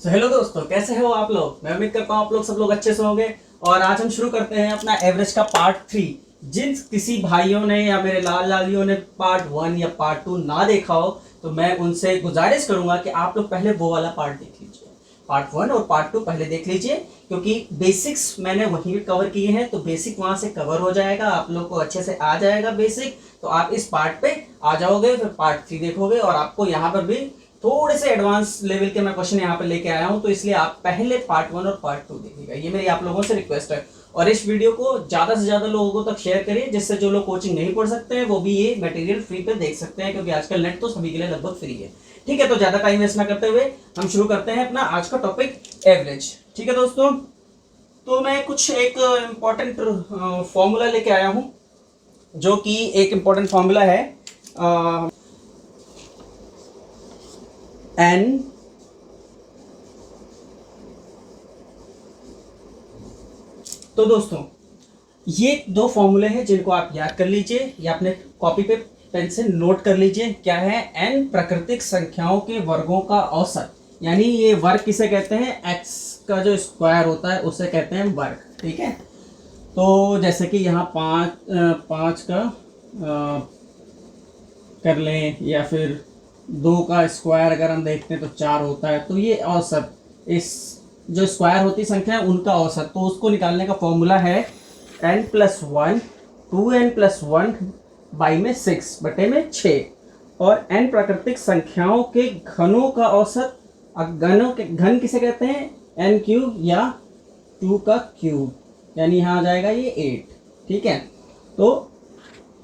Hello दोस्तों, कैसे हो आप लोग। मैं उम्मीद करता हूँ आप लोग सब लोग अच्छे से होंगे। और आज हम शुरू करते हैं अपना एवरेज का पार्ट 3। जिन किसी भाइयों ने या मेरे लाल लालियों ने पार्ट 1 या पार्ट 2 ना देखा हो तो मैं उनसे गुजारिश करूंगा कि आप लोग पहले वो वाला पार्ट देख लीजिए। पार्ट 1 और पार्ट 2 पहले देख लीजिए, क्योंकि बेसिक्स मैंने वहीं पे कवर किए हैं, तो बेसिक वहां से कवर हो जाएगा, आप लोग को अच्छे से आ जाएगा बेसिक। तो आप इस पार्ट पे आ जाओगे, फिर पार्ट 3 देखोगे और आपको यहाँ पर भी थोड़े से एडवांस लेवल के मैं क्वेश्चन यहाँ पे लेके आया हूँ। तो इसलिए आप पहले पार्ट 1 और पार्ट 2 देखिएगा, ये मेरी आप लोगों से रिक्वेस्ट है। और इस वीडियो को ज्यादा से ज्यादा लोगों तक शेयर करिए, जिससे जो लोग कोचिंग नहीं पढ़ सकते हैं वो भी ये मटेरियल फ्री पे देख सकते हैं, क्योंकि आजकल नेट तो सभी के लिए लगभग फ्री है। ठीक है, तो ज्यादा टाइम वेस्ट ना करते हुए हम शुरू करते हैं अपना आज का टॉपिक, एवरेज। ठीक है दोस्तों, तो मैं कुछ एक इम्पॉर्टेंट फॉर्मूला लेके आया हूँ, जो कि एक इम्पॉर्टेंट फॉर्मूला है एन तो दोस्तों ये दो फॉर्मूले हैं जिनको आप याद कर लीजिए या अपने कॉपी पे पेन से नोट कर लीजिए। क्या है? एन प्राकृतिक संख्याओं के वर्गों का औसत, यानी ये वर्ग किसे कहते हैं? एक्स का जो स्क्वायर होता है उसे कहते हैं वर्ग। ठीक है, तो जैसे कि यहाँ पाँच का कर लें, या फिर 2 का स्क्वायर अगर हम देखते हैं तो 4 होता है। तो ये औसत, इस जो स्क्वायर होती संख्या है उनका औसत, तो उसको निकालने का फॉर्मूला है n+1 2n+1 बाई में 6 बटे में 6। और n प्राकृतिक संख्याओं के घनों का औसत, घनों के घन किसे कहते हैं? n³ या 2 का क्यूब, यानी यहाँ आ जाएगा ये 8। ठीक है, तो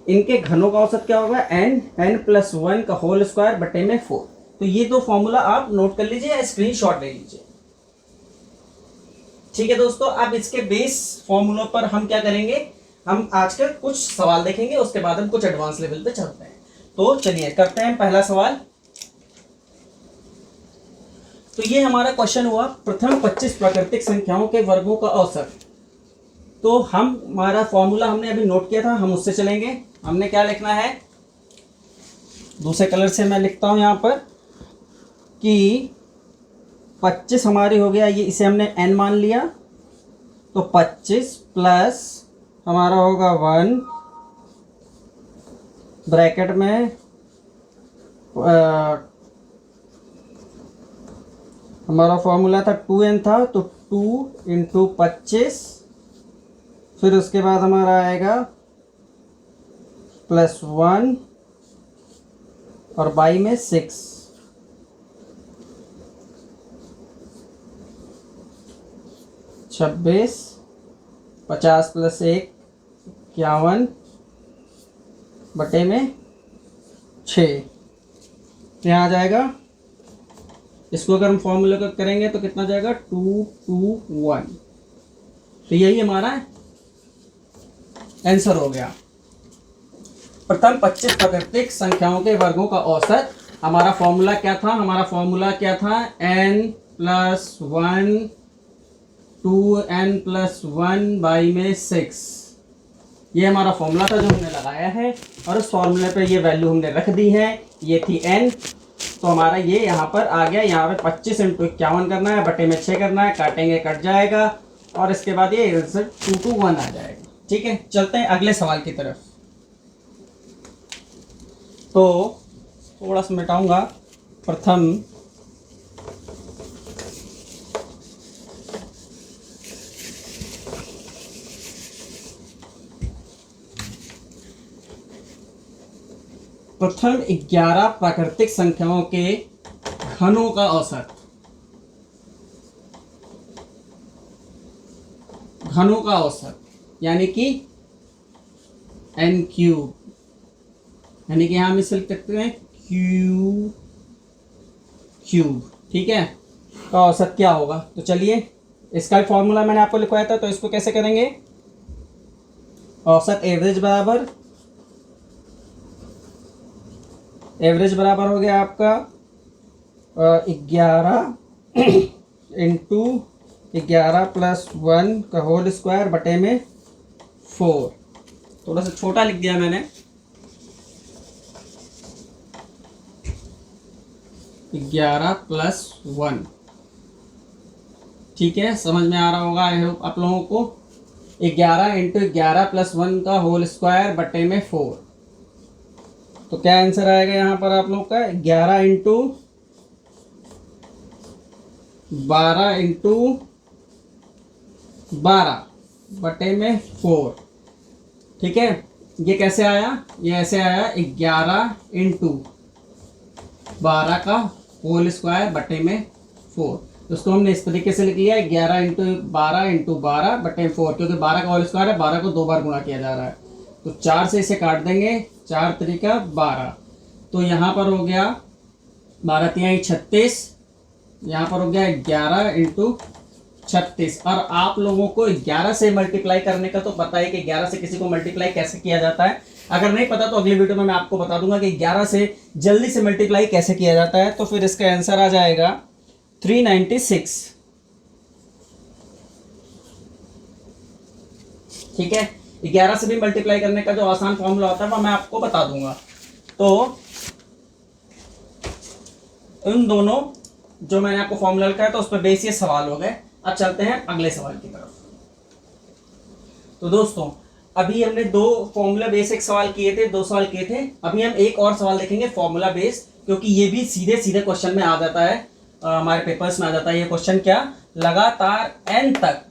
इनके घनों का औसत क्या होगा? n+1 का होल स्क्वायर बटे में 4। तो ये दो फॉर्मूला आप नोट कर लीजिए या स्क्रीनशॉट ले लीजिए। ठीक है दोस्तों, अब इसके बेस फॉर्मूलों पर हम क्या करेंगे? हम आज के कुछ सवाल देखेंगे, उसके बाद हम कुछ एडवांस लेवल पे चलते हैं। तो चलिए करते हैं पहला सवाल। तो ये हमारा क्वेश्चन हुआ, प्रथम 25 प्राकृतिक संख्याओं के वर्गों का औसत। तो हमारा फॉर्मूला हमने अभी नोट किया था, हम उससे चलेंगे। हमने क्या लिखना है? दूसरे कलर से मैं लिखता हूं यहाँ पर कि 25 हमारी हो गया, ये इसे हमने n मान लिया, तो 25 प्लस हमारा होगा 1 ब्रैकेट में हमारा फॉर्मूला था 2n था, तो 2 इंटू 25, फिर उसके बाद हमारा आएगा +1 और बाई में 6, 26, 50 + 1 51 बटे में 6। यहाँ आ जाएगा, इसको अगर हम फॉर्मूला का करेंगे तो कितना जाएगा? 221। तो यही हमारा आंसर हो गया। प्रथम 25 प्राकृतिक संख्याओं के वर्गों का औसत। हमारा फॉर्मूला क्या था? हमारा फॉर्मूला क्या था? n+1 2n+1 बाई में 6। ये हमारा फॉर्मूला था जो हमने लगाया है, और उस फॉर्मूले पे ये वैल्यू हमने रख दी है। ये थी n, तो हमारा ये यहाँ पर आ गया। यहाँ पे 25 इंटू 51 करना है, बटे में 6 करना है, काटेंगे कट जाएगा, और इसके बाद ये आंसर 221 आ जाएगा। ठीक है, चलते हैं अगले सवाल की तरफ। तो थोड़ा सा मिटाऊंगा। प्रथम प्रथम 11 प्राकृतिक संख्याओं के घनों का औसत। घनों का औसत यानी कि n³, यानी कि यहां हम इसे लिख सकते हैं क्यूब। ठीक है, तो औसत क्या होगा? तो चलिए, इसका फॉर्मूला मैंने आपको लिखवाया था, तो इसको कैसे करेंगे? औसत एवरेज बराबर हो गया आपका 11 इंटू 11 + 1 का होल स्क्वायर बटे में 4। थोड़ा सा छोटा लिख दिया मैंने। 11 + 1 ठीक है, समझ में आ रहा होगा आई होप आप लोगों को। 11 इंटू 11 प्लस 1 का होल स्क्वायर बटे में 4। तो क्या आंसर आएगा यहाँ पर आप लोग का? 11 इंटू 12 इंटू 12 बटे में 4। ठीक है, ये कैसे आया? ये ऐसे आया 11 इंटू 12 का होल स्क्वायर बटे में 4। तो उसको हमने इस तरीके से लिख लिया 11 इंटू 12 बटे 4, क्योंकि 12 का होल स्क्वायर है, 12 को 2 बार गुणा किया जा रहा है। तो 4 से इसे काट देंगे, 4 तरीका 12। तो यहाँ पर हो गया 12 तिहाई 36, यहाँ पर हो गया 11 इंटू 36। और आप लोगों को 11 से मल्टीप्लाई करने का तो पता है कि 11 से किसी को मल्टीप्लाई कैसे किया जाता है। अगर नहीं पता तो अगली वीडियो में मैं आपको बता दूंगा कि 11 से जल्दी से मल्टीप्लाई कैसे किया जाता है। तो फिर इसका आंसर आ जाएगा 396। ठीक है, 11 से भी मल्टीप्लाई करने का जो आसान फॉर्मूला होता है वो मैं आपको बता दूंगा। तो इन दोनों जो मैंने आपको फॉर्मूला लिखा है तो उस पर बेस ये सवाल हो गए। अब चलते हैं अगले सवाल की तरफ। तो दोस्तों, अभी हमने 2 फॉर्मूला बेसिक सवाल किए थे, 2 सवाल किए थे। अभी हम एक और सवाल देखेंगे फॉर्मूला बेस, क्योंकि ये भी सीधे सीधे क्वेश्चन में आ जाता है, हमारे पेपर्स में आ जाता है ये क्वेश्चन। क्या? लगातार n तक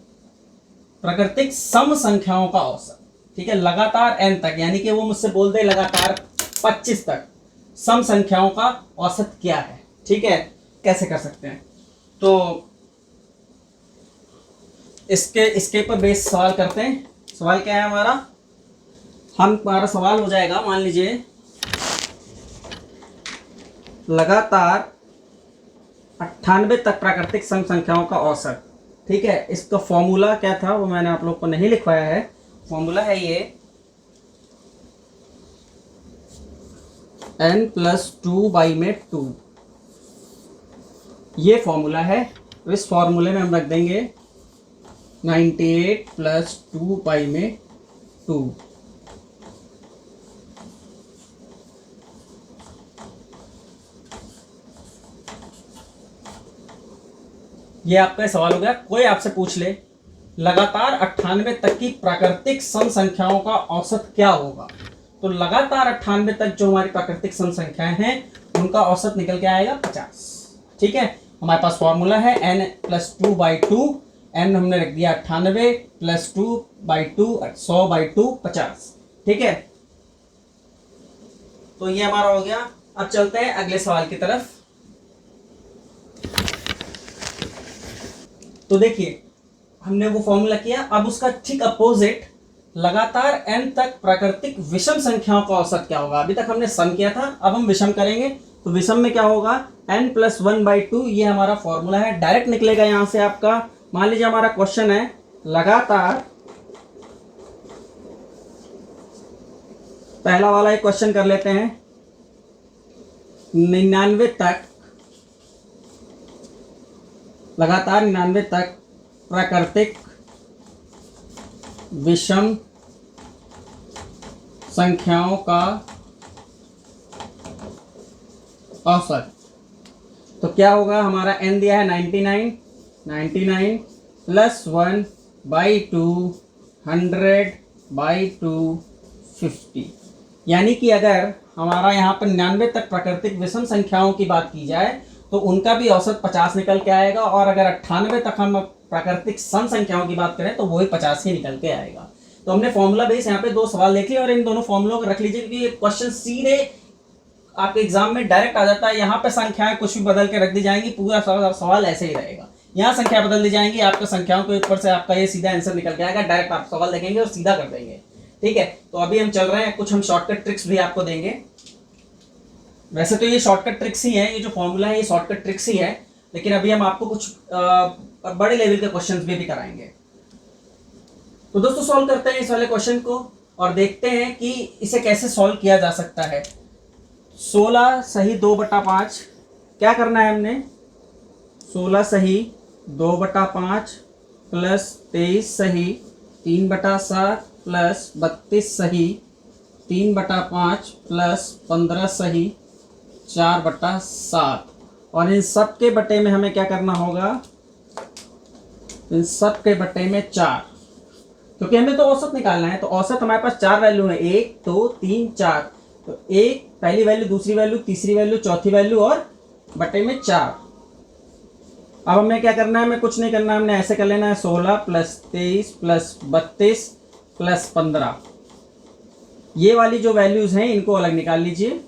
प्राकृतिक सम संख्याओं का औसत। ठीक है, लगातार n तक, यानी कि वो मुझसे बोल दे लगातार 25 तक सम संख्याओं का औसत क्या है। ठीक है, कैसे कर सकते हैं? तो इसके पर बेस सवाल करते हैं। सवाल क्या है हमारा सवाल हो जाएगा, मान लीजिए लगातार 98 तक प्राकृतिक सम संख्याओं का औसत। ठीक है, इसका फॉर्मूला क्या था वो मैंने आप लोग को नहीं लिखवाया है। फॉर्मूला है ये n+2/2। ये फॉर्मूला है। इस फॉर्मूले में हम रख देंगे 98 + 2/2। ये आपका सवाल हो गया। कोई आपसे पूछ ले लगातार 98 तक की प्राकृतिक सम संख्याओं का औसत क्या होगा, तो लगातार 98 तक जो हमारी प्राकृतिक सम संख्याएं हैं उनका औसत निकल के आएगा 50। ठीक है, हमारे पास फॉर्मूला है n+2/2। n हमने रख दिया 98 + 2/2 100/2 50। ठीक है, तो ये हमारा हो गया। अब चलते हैं अगले सवाल की तरफ। तो देखिए, हमने वो फॉर्मूला किया, अब उसका ठीक अपोजिट लगातार n तक प्राकृतिक विषम संख्याओं का औसत क्या होगा। अभी तक हमने सम किया था, अब हम विषम करेंगे। तो विषम में क्या होगा? n+1/2। ये हमारा फॉर्मूला है, डायरेक्ट निकलेगा यहां से आपका। मान लीजिए हमारा क्वेश्चन है लगातार, पहला वाला एक क्वेश्चन कर लेते हैं, 99 तक, लगातार 99 तक प्राकृतिक विषम संख्याओं का औसत। तो क्या होगा? हमारा n दिया है 99 + 1/2 100/2 50। यानी कि अगर हमारा यहाँ पर 99 तक प्राकृतिक विषम संख्याओं की बात की जाए तो उनका भी औसत 50 निकल के आएगा, और अगर 98 तक हम प्राकृतिक सम संख्याओं की बात करें तो वही 50 ही निकल के आएगा। तो हमने फॉर्मूला बेस यहाँ पे 2 सवाल देख लिए, और इन दोनों फॉर्मूलों को रख लीजिए क्योंकि ये क्वेश्चन सीधे आपके एग्जाम में डायरेक्ट आ जाता है। यहाँ पे संख्याएं कुछ भी बदल के रख दी जाएंगी, पूरा सवाल ऐसे ही रहेगा। यहाँ संख्या बदल दी जाएंगी, आपका संख्याओं के ऊपर से आपका ये सीधा आंसर निकल के आएगा। डायरेक्ट आप सवाल देखेंगे और सीधा कर देंगे। ठीक है, तो अभी हम चल रहे हैं, कुछ हम शॉर्टकट ट्रिक्स भी आपको देंगे। वैसे तो ये शॉर्टकट ट्रिक्स ही है, ये जो फॉर्मूला है ये शॉर्टकट ट्रिक्स ही है, लेकिन अभी हम आपको कुछ बड़े लेवल के क्वेश्चंस भी कराएंगे। तो दोस्तों, सॉल्व करते हैं इस वाले क्वेश्चन को और देखते हैं कि इसे कैसे सॉल्व किया जा सकता है। 16 सही 2/5 क्या करना है हमने? 16 सही 2/5 प्लस 23 सही 3/7 प्लस 32 सही 3/5 प्लस 15 सही 4/7। और इन सब के बटे में हमें क्या करना होगा? तो इन सब के बट्टे में 4, क्योंकि हमें तो औसत निकालना है। तो औसत हमारे पास 4 वैल्यू है, 1 2 3 4। तो 1 पहली वैल्यू, दूसरी वैल्यू, तीसरी वैल्यू, चौथी वैल्यू और बट्टे में 4। अब हमें क्या करना है, हमें कुछ नहीं करना है, हमने ऐसे कर लेना है 16 + 23 + 32 + 15। ये वाली जो वैल्यूज हैं इनको अलग निकाल लीजिए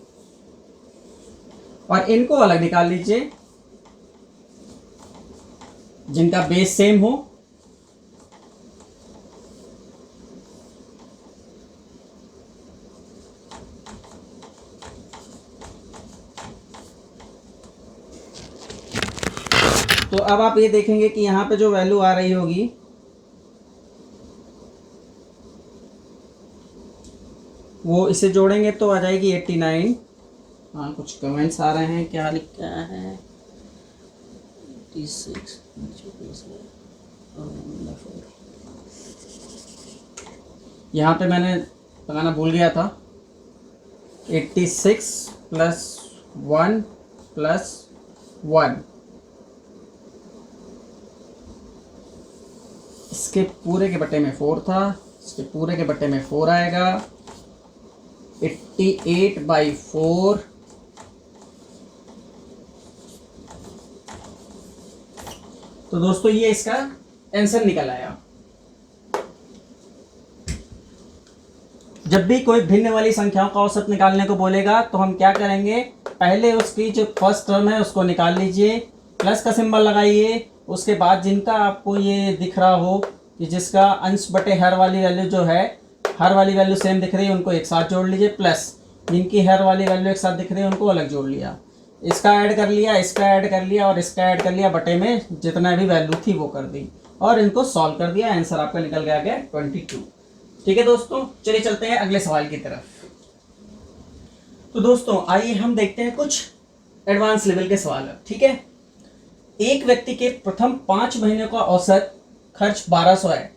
और इनको अलग निकाल लीजिए जिनका बेस सेम हो। तो अब आप ये देखेंगे कि यहाँ पे जो वैल्यू आ रही होगी वो इसे जोड़ेंगे तो आ जाएगी 89। हाँ, कुछ कमेंट्स आ रहे हैं, क्या लिखा है 86। यहाँ पे मैंने लगाना भूल गया था। 86 + 1 + 1, इसके पूरे के बट्टे में 4 था, इसके पूरे के बट्टे में 4 आएगा। 88/4 तो दोस्तों ये इसका आंसर निकल आया। जब भी कोई भिन्न वाली संख्याओं का औसत निकालने को बोलेगा तो हम क्या करेंगे, पहले उसकी जो फर्स्ट टर्म है उसको निकाल लीजिए, प्लस का सिंबल लगाइए। उसके बाद जिनका आपको ये दिख रहा हो कि जिसका अंश बटे हर वाली वैल्यू जो है, हर वाली वैल्यू सेम दिख रही है, उनको एक साथ जोड़ लीजिए, प्लस जिनकी हर वाली वैल्यू एक साथ दिख रही है उनको अलग जोड़ लिया। इसका ऐड कर लिया, इसका ऐड कर लिया और इसका ऐड कर लिया, बटे में जितना भी वैल्यू थी वो कर दी और इनको सॉल्व कर दिया। आंसर आपका निकल गया 22। ठीक है दोस्तों, चलिए चलते हैं अगले सवाल की तरफ। तो दोस्तों आइए हम देखते हैं कुछ एडवांस लेवल के सवाल। ठीक है, एक व्यक्ति के प्रथम 5 महीने का औसत खर्च 1200 है।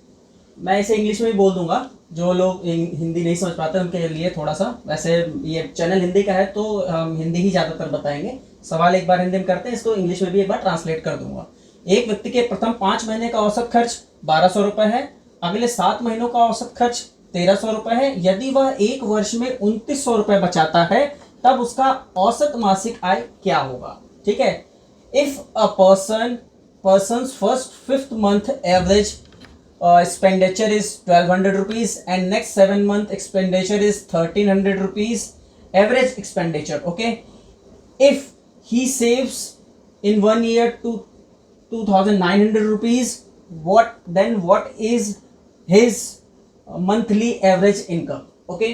मैं इसे इंग्लिश में भी बोल दूंगा, जो लोग हिंदी नहीं समझ पाते उनके लिए थोड़ा सा, वैसे ये चैनल हिंदी का है तो हम हिंदी ही ज़्यादातर बताएंगे। सवाल एक बार हिंदी में करते हैं, इसको इंग्लिश में भी एक बार ट्रांसलेट कर दूंगा। एक व्यक्ति के प्रथम 5 महीने का औसत खर्च 1200 रुपये है, अगले 7 महीनों का औसत खर्च 1300 रुपये है। यदि वह एक वर्ष में 2900 रुपये बचाता है तब उसका औसत मासिक आय क्या होगा। ठीक है, if a person's first 5th month average expenditure is 1200 rupees and next 7 month expenditure is 1300 rupees average expenditure. Okay, if he saves in 1 year to 2900 rupees, what is his monthly average income. Okay,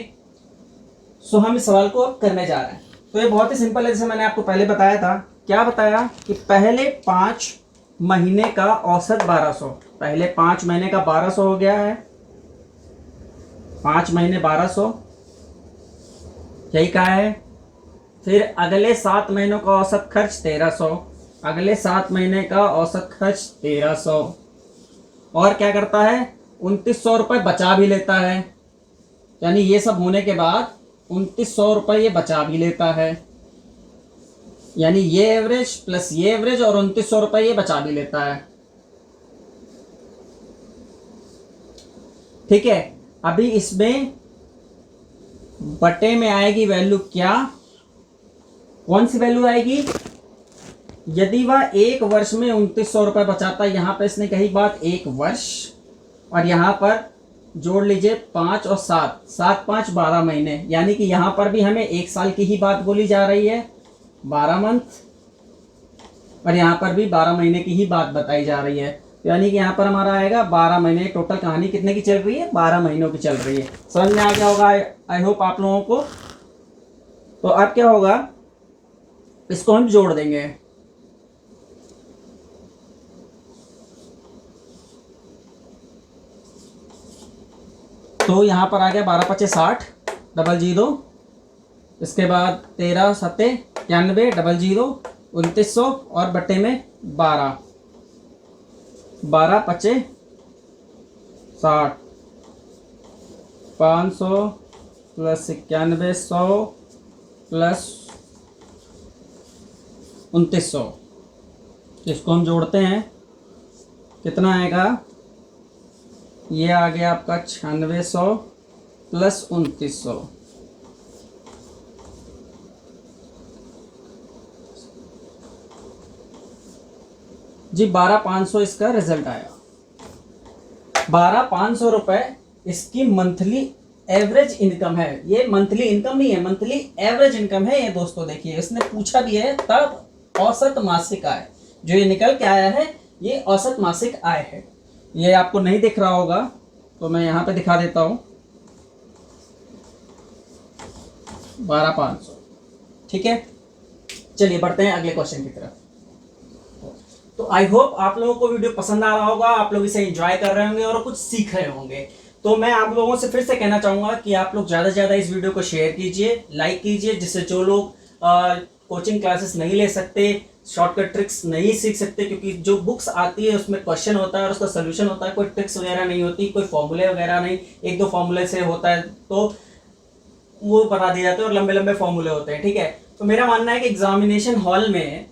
सो हम इस सवाल को अब करने जा रहे हैं। तो ये बहुत ही सिंपल है, जैसे मैंने आपको पहले बताया था। क्या बताया कि पहले 5 महीने का औसत 1200, पहले 5 महीने का 1200 हो गया है, 5 महीने 1200 यही कहा है। फिर अगले 7 महीनों का औसत खर्च 1300, अगले 7 महीने का औसत खर्च 1300, और क्या करता है 2900 रुपये बचा भी लेता है, यानी ये सब होने के बाद 2900 रुपये ये बचा भी लेता है, यानी ये एवरेज प्लस ये एवरेज और 2900 रुपये ये बचा भी लेता है। ठीक है, अभी इसमें बटे में आएगी वैल्यू क्या, कौन सी वैल्यू आएगी, यदि वह एक वर्ष में 2900 रुपये बचाता है। यहाँ पर इसने कही बात एक वर्ष, और यहाँ पर जोड़ लीजिए 5 और 7, 7 5 12 महीने, यानी कि यहाँ पर भी हमें एक साल की ही बात बोली जा रही है, 12 मंथ, और यहाँ पर भी 12 महीने की ही बात बताई जा रही है। यानी कि यहाँ पर हमारा आएगा 12 महीने। टोटल कहानी कितने की चल रही है, 12 महीनों की चल रही है। समझ में आ गया होगा आई होप आप लोगों को। तो अब क्या होगा, इसको हम जोड़ देंगे। तो यहाँ पर आ गया 12 5 60 00, इसके बाद 13 7 91 00 2900 और बट्टे में 12 12 5 60 500 प्लस 9100 प्लस 2900, इसको हम जोड़ते हैं कितना आएगा, ये आ गया आपका 9600 प्लस 2900, जी 12500 इसका रिजल्ट आया। 12500 रुपए इसकी मंथली एवरेज इनकम है। ये मंथली इनकम नहीं है, मंथली एवरेज इनकम है ये दोस्तों। देखिए इसने पूछा भी है, तब औसत मासिक आय जो ये निकल के आया है, ये औसत मासिक आय है। ये आपको नहीं दिख रहा होगा तो मैं यहाँ पे दिखा देता हूँ, 12500। ठीक है, चलिए बढ़ते हैं अगले क्वेश्चन की तरफ। तो आई होप आप लोगों को वीडियो पसंद आ रहा होगा, आप लोग इसे एंजॉय कर रहे होंगे और कुछ सीख रहे होंगे। तो मैं आप लोगों से फिर से कहना चाहूंगा कि आप लोग ज़्यादा से ज़्यादा इस वीडियो को शेयर कीजिए, लाइक कीजिए, जिससे जो लोग कोचिंग क्लासेस नहीं ले सकते, शॉर्टकट ट्रिक्स नहीं सीख सकते, क्योंकि जो बुक्स आती है उसमें क्वेश्चन होता है और उसका सोल्यूशन होता है, कोई ट्रिक्स वगैरह नहीं होती, कोई फॉर्मूले वगैरह नहीं, एक दो फॉर्मूले से होता है तो वो बता दिए जाते हैं और लंबे लंबे फॉर्मूले होते हैं। ठीक है, तो मेरा मानना है कि एग्जामिनेशन हॉल में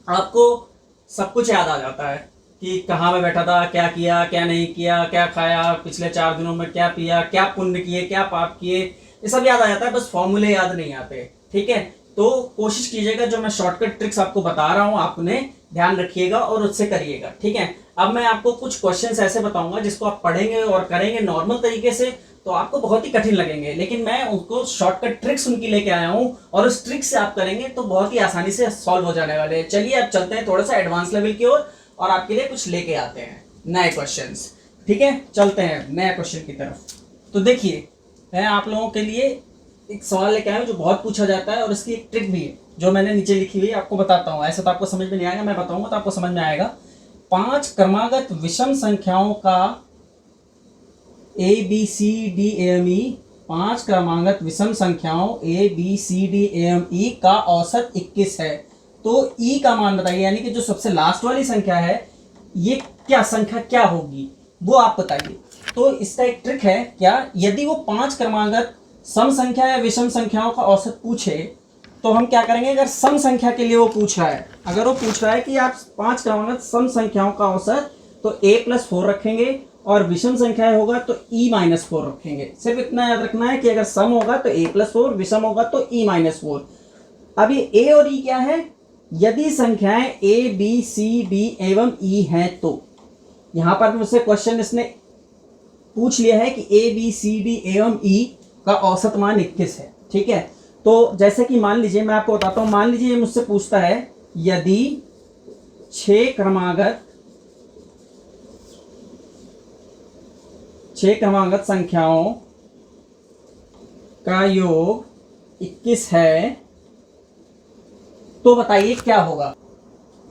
आपको सब कुछ याद आ जाता है कि कहाँ मैं बैठा था, क्या किया, क्या नहीं किया, क्या खाया, पिछले 4 दिनों में क्या पिया, क्या पुण्य किए, क्या पाप किए, ये सब याद आ जाता है, बस फॉर्मूले याद नहीं आते। ठीक है, तो कोशिश कीजिएगा जो मैं शॉर्टकट ट्रिक्स आपको बता रहा हूँ आपने ध्यान रखिएगा और उससे करिएगा। ठीक है, अब मैं आपको कुछ क्वेश्चंस ऐसे बताऊंगा जिसको आप पढ़ेंगे और करेंगे नॉर्मल तरीके से तो आपको बहुत ही कठिन लगेंगे, लेकिन मैं उनको शॉर्टकट ट्रिक्स उनकी लेके आया हूँ और उस ट्रिक से आप करेंगे तो बहुत ही आसानी से सॉल्व हो जाने वाले हैं। चलिए अब चलते हैं थोड़ा सा एडवांस लेवल की ओर और आपके लिए कुछ लेके आते हैं नए क्वेश्चंस। ठीक है, चलते हैं नए क्वेश्चन की तरफ। तो देखिए मैं आप लोगों के लिए एक सवाल लेके आया हूँ जो बहुत पूछा जाता है और इसकी एक ट्रिक भी है जो मैंने नीचे लिखी हुई है, आपको बताता हूँ। ऐसे तो आपको समझ में नहीं आएगा, मैं बताऊंगा तो आपको समझ में आएगा। 5 क्रमागत विषम संख्याओं का A B C D and E, 5 क्रमागत विषम संख्याओं A B C D and E का औसत 21 है। तो ई का मान बताइए, यानी कि जो सबसे लास्ट वाली संख्या है ये क्या संख्या क्या होगी वो आप बताइए। तो इसका एक ट्रिक है क्या, यदि वो 5 क्रमागत सम संख्या या विषम संख्याओं का औसत पूछे तो हम क्या करेंगे, अगर सम संख्या के लिए वो पूछ रहा है, अगर वो पूछ रहा है कि आप 5 क्रमागत सम संख्याओं का औसत, तो a+4 रखेंगे और विषम संख्या होगा तो e-4 रखेंगे। सिर्फ इतना याद रखना है कि अगर सम होगा तो a+4, विषम होगा तो e-4। अब ये a और e क्या है, यदि संख्याएं a b c d एवं e हैं तो यहां पर मुझसे क्वेश्चन इसने पूछ लिया है कि a b c d एवं e का औसत मान 21 है। ठीक है, तो जैसे कि मान लीजिए, मैं आपको बताता हूं, मान लीजिए ये मुझसे पूछता है यदि 6 क्रमागत संख्याओं का योग 21 है तो बताइए क्या होगा।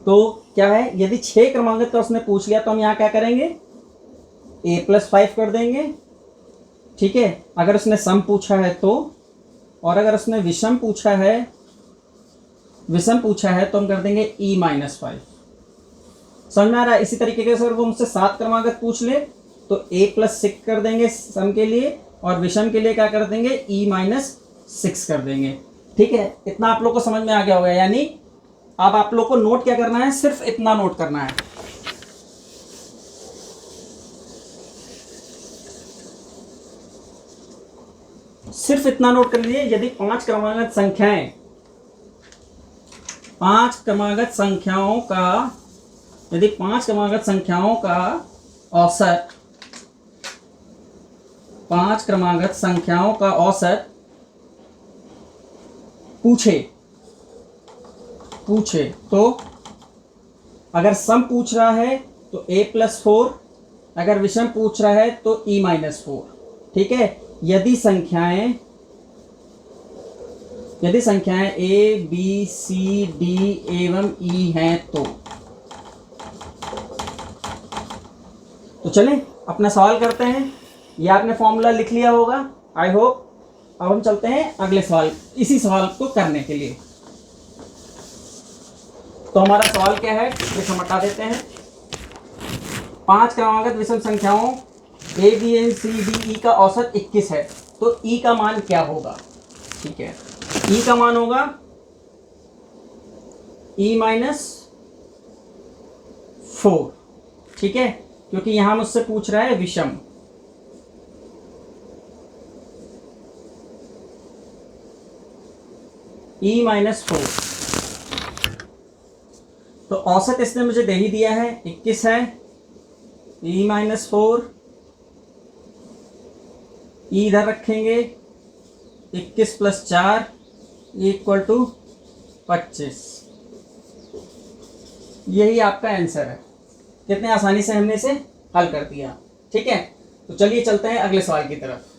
तो क्या है, यदि 6 क्रमागत का उसने पूछ लिया तो हम यहां क्या करेंगे, a+5 कर देंगे। ठीक है, अगर उसने सम पूछा है तो, और अगर उसने विषम पूछा है तो हम कर देंगे e-5। समझ में आ रहा है। इसी तरीके से अगर वो मुझसे 7 क्रमागत पूछ ले तो a+6 कर देंगे सम के लिए और विषम के लिए क्या कर देंगे, e-6 कर देंगे। ठीक है, इतना आप लोग को समझ में आ गया होगा। यानी अब आप लोग को नोट क्या करना है, सिर्फ इतना नोट करना है, सिर्फ इतना नोट कर लीजिए। यदि 5 क्रमागत संख्याओं का औसत, 5 क्रमागत संख्याओं का औसत पूछे तो अगर सम पूछ रहा है तो a+4, अगर विषम पूछ रहा है तो e-4। ठीक है, यदि संख्याएं a b c d एवं e हैं तो चलें अपना सवाल करते हैं। ये आपने फॉर्मूला लिख लिया होगा आई होप। अब हम चलते हैं अगले सवाल, इसी सवाल को करने के लिए। तो हमारा सवाल क्या है, इसे हम हटा देते हैं। 5 क्रमागत विषम संख्याओं a b c d e का औसत 21 है तो e का मान क्या होगा। ठीक है, e का मान होगा e-4। ठीक है, क्योंकि यहां मुझसे पूछ रहा है विषम। E-4, तो औसत इसने मुझे दे ही दिया है, 21 है। E-4, ई इधर रखेंगे, 21 + 4 = 25। यही आपका आंसर है। कितने आसानी से हमने इसे हल कर दिया। ठीक है, तो चलिए चलते हैं अगले सवाल की तरफ।